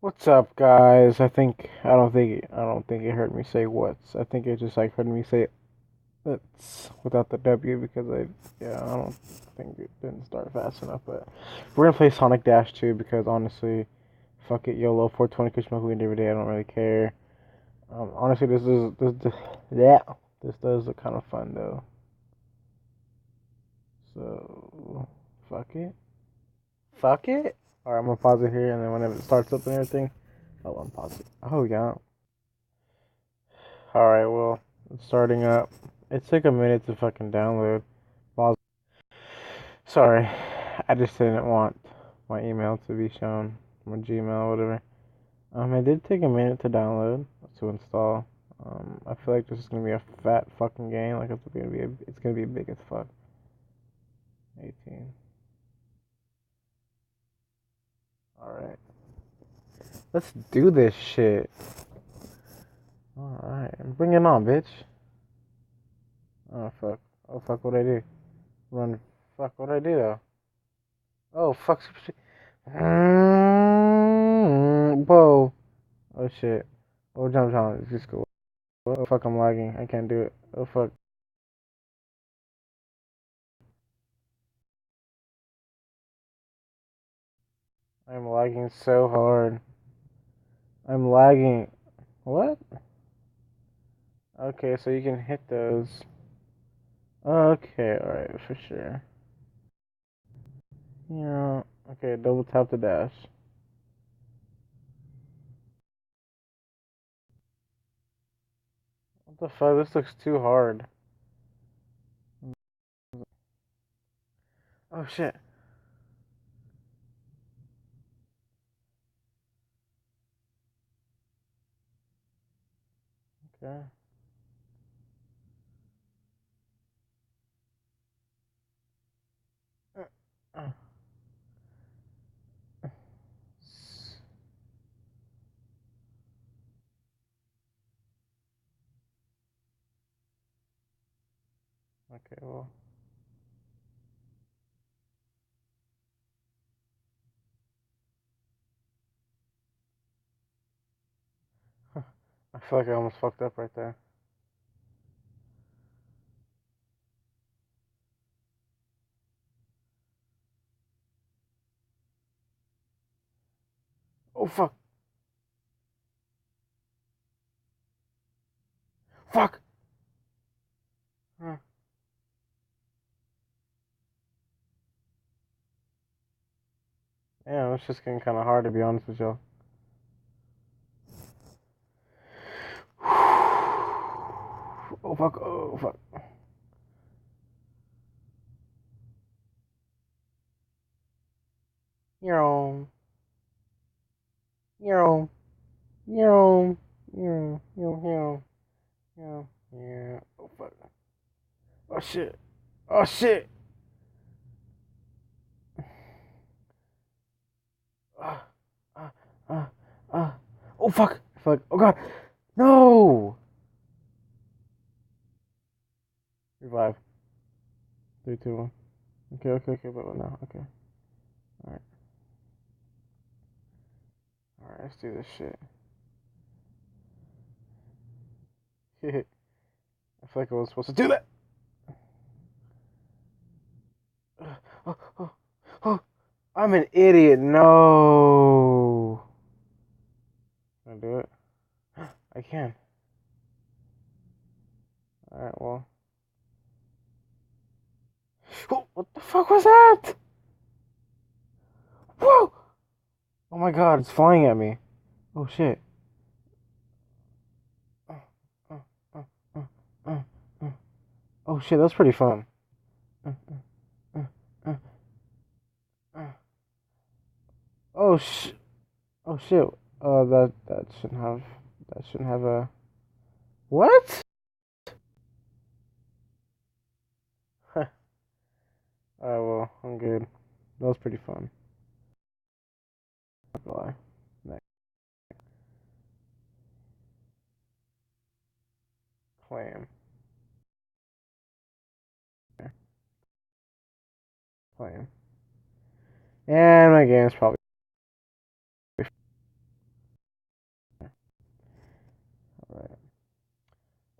What's up, guys? I don't think it heard me say what's. I think it just like heard me say it's without the W because I don't think it didn't start fast enough. But we're gonna play Sonic Dash 2 because honestly, fuck it, YOLO, 420 could smoke weed every day. I don't really care. Honestly, yeah, this does look kind of fun though. So fuck it, fuck it. Alright, I'm gonna pause it here, and then whenever it starts up and everything, I'll unpause it. Oh yeah. Alright, well, it's starting up. It took a minute to fucking download. Pause. Sorry, I just didn't want my email to be shown, my Gmail, whatever. It did take a minute to download, to install. I feel like this is gonna be a fat fucking game. Like it's gonna be big as fuck. 18. Alright, let's do this shit. Alright, bring it on, bitch. Oh fuck. Oh fuck, what I do? Run. Fuck, what I do though? Oh fuck. Whoa. Oh shit. Oh jump. Just go. Oh fuck, I'm lagging. I can't do it. Oh fuck. I'm lagging so hard. I'm lagging. What? Okay, so you can hit those. Okay, alright, for sure. Yeah. Okay, double tap the dash. What the fuck? This looks too hard. Oh shit. Okay. Uh, uh. Okay, well. I feel like I almost fucked up right there. Oh fuck. Fuck! Yeah, it's just getting kind of hard to be honest with y'all. Oh fuck! Oh fuck! Yo, yo, yo, yo. Oh fuck! Oh shit! Oh shit! Ah, ah, ah, ah. Oh fuck! Fuck! Oh god! No! Revive. 3, 2, 1. Okay. But no. Okay. All right. All right. Let's do this shit. I feel like I was supposed to do that. Oh, oh, oh. I'm an idiot. No. Can I do it? I can. Alright, well. Oh, what the fuck was that? Whoa! Oh my god, it's flying at me. Oh shit. Uh, uh, uh, uh, uh, uh. Oh shit, that's pretty fun. Uh, uh, uh, uh, uh. Oh sh. Oh shit. That shouldn't have a. What? Alright, well, I'm good. That was pretty fun. Not gonna lie. Next. Claim. Claim. And my game's probably.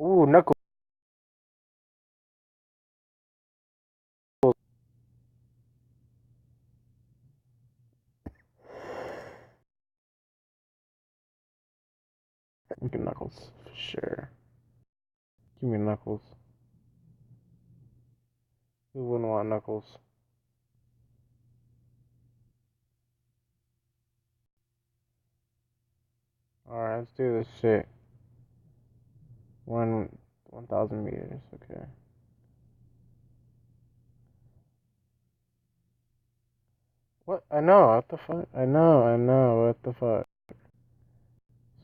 Ooh, Knuckles. Give me Knuckles for sure. Give me Knuckles. Who wouldn't want Knuckles? Alright, let's do this shit. 1,000 meters, okay. What? I know, what the fuck? I know, what the fuck?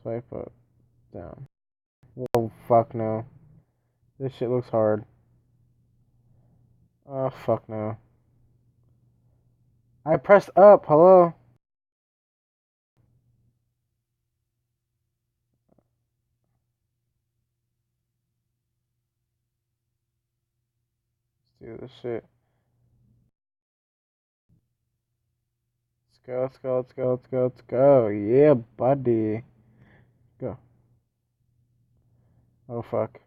Swipe up, down. Oh, fuck no. This shit looks hard. Oh, fuck no. I pressed up, hello? Let's do this shit. Let's go, let's go, let's go, let's go, let's go. Yeah, buddy. Go. Oh, fuck.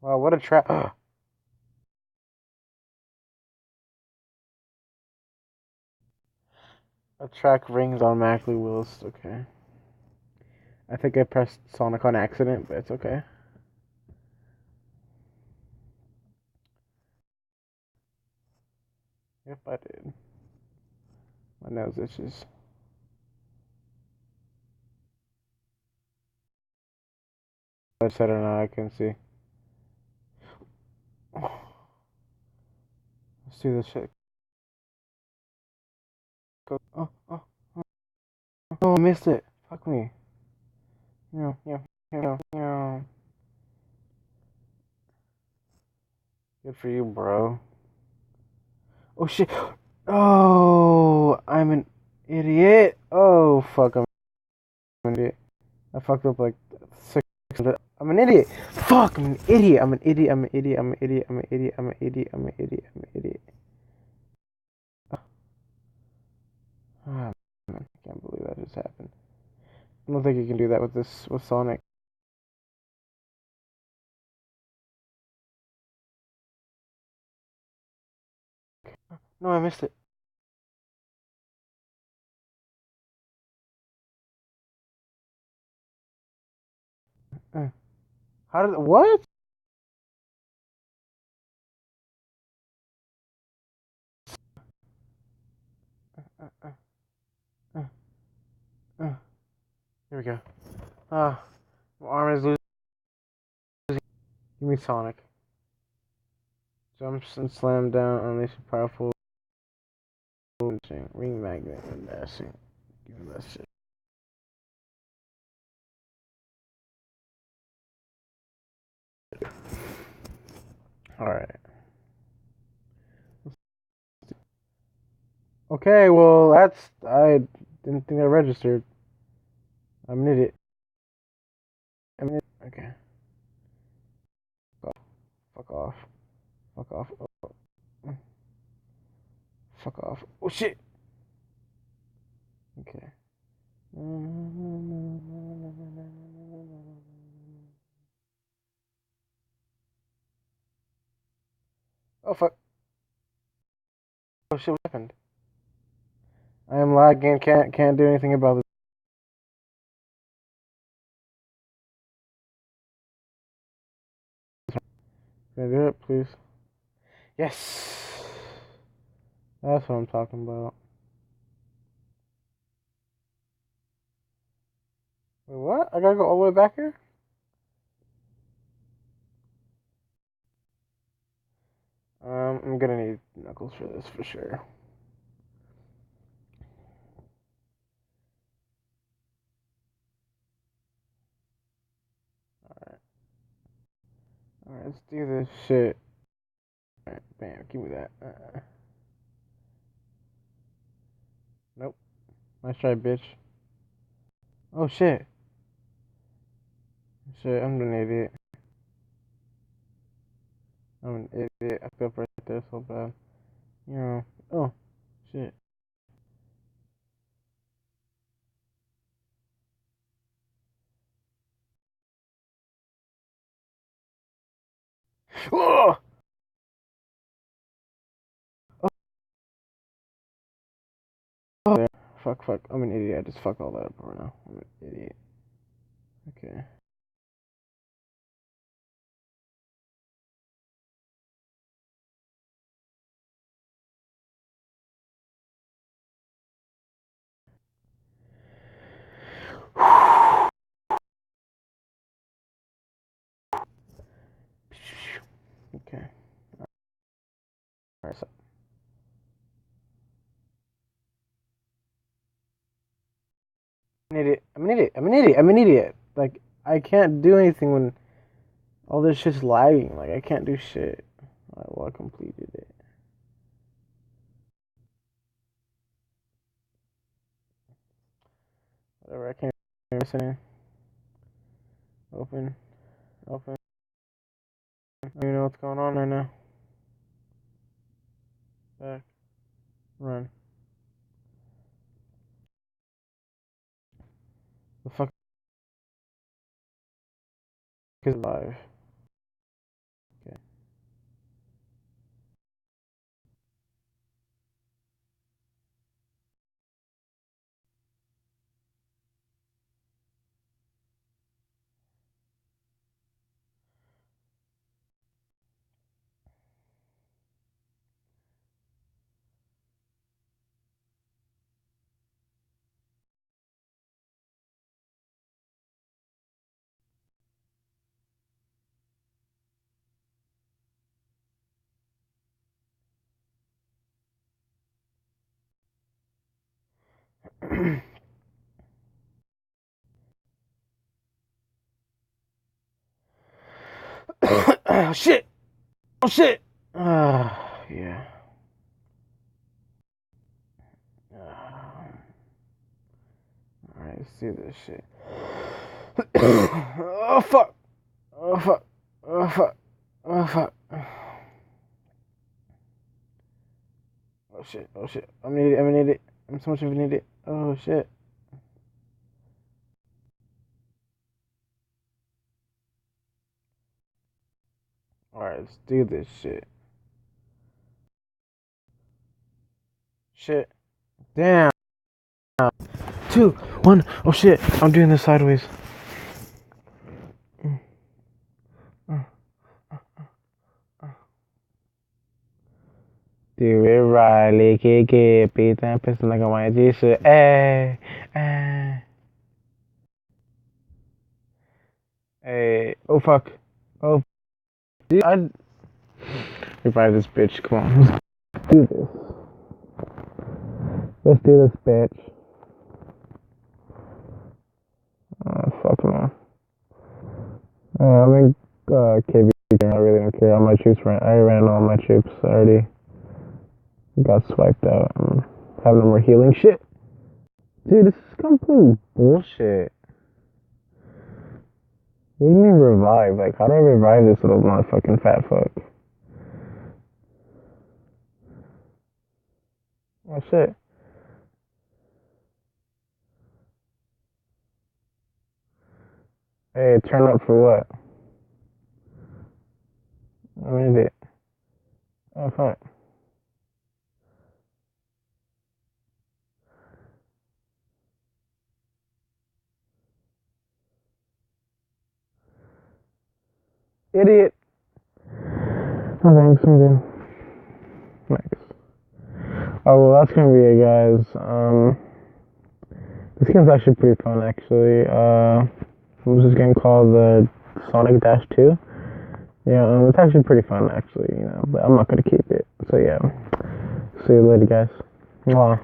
Wow, what a trap. A track rings automatically whilst, okay. I think I pressed Sonic on accident, but it's okay. Yep, I did. My nose itches. I said it now, I can see. Let's do this shit. Go. Oh, oh, oh. Oh, I missed it. Fuck me. Yeah, yeah, yeah, yeah. Good for you, bro. Oh, shit. Oh, I'm an idiot. Oh, fuck, I'm an idiot. I fucked up like 600. I'm an idiot. Fuck, I'm an idiot. I'm an idiot. I'm an idiot. I'm an idiot. I'm an idiot. I'm an idiot. I'm an idiot. I'm an idiot. Ah, man, I can't believe that just happened. I don't think you can do that with with Sonic. No, I missed it. Uh, How did what? Uh, uh, uh, uh. Here we go. Ah, my arm is losing. Give me Sonic. Jumps and slam down, unleash a powerful ring magnet and dashing. Give me that shit. Alright. Okay, well, I didn't think I registered. I'm an idiot. I'm an idiot. Okay. Fuck off. Fuck off. Oh, fuck off. Oh, shit. Okay. Oh, fuck. Oh, shit, what happened? I am lagging. Can't do anything about this. Can I do it, please? Yes. That's what I'm talking about. Wait, what? I gotta go all the way back here? I'm gonna need Knuckles for this for sure. Alright. Alright, let's do this shit. Alright, bam, give me that. Nope. Nice try, bitch. Oh, shit. Shit, I'm an idiot. I'm an idiot. I feel right there so bad. You know. Oh, shit. Oh, there. Fuck. I'm an idiot. I just fucked all that up right now. I'm an idiot. Okay. Okay. Alright, so I'm an idiot. I'm an idiot. I'm an idiot. I'm an idiot. Like, I can't do anything when all this shit's lagging. Like, I can't do shit. Alright, well, I completed it. Whatever, I can't listen. Open. Open. I don't even know what's going on right now. Back. Run. The fuck is live? Okay. Oh shit! Oh shit! Yeah. Alright, let's do this shit. Oh fuck! Oh fuck! Oh fuck! Oh fuck! Oh shit! Oh shit! I'm an idiot! I'm an idiot! I'm so much of an idiot! Oh shit! Alright, let's do this shit. Shit! Damn! 2, 1. Oh shit! I'm doing this sideways. Dude, Riley, que pita, pensando como es dice, hey, oh fuck, oh, dude, I revive this bitch. Come on, let's do this. Let's do this, bitch. Oh fuck no. I'm in KB. I really don't care. All my troops ran. I ran all my troops. I already got swiped out. Have no more healing. Shit, dude, this is complete bullshit. What do you mean revive? Like, how do I revive this little motherfucking fat fuck? Oh shit. Hey, turn up for what? I'm an idiot. Oh fuck. Idiot. Oh thanks, I'm good. Thanks. Oh well, that's gonna be it, guys. This game's actually pretty fun, actually. This is game called the Sonic Dash 2. Yeah, it's actually pretty fun, actually, you know, but I'm not gonna keep it. So yeah, see you later, guys. Mwah.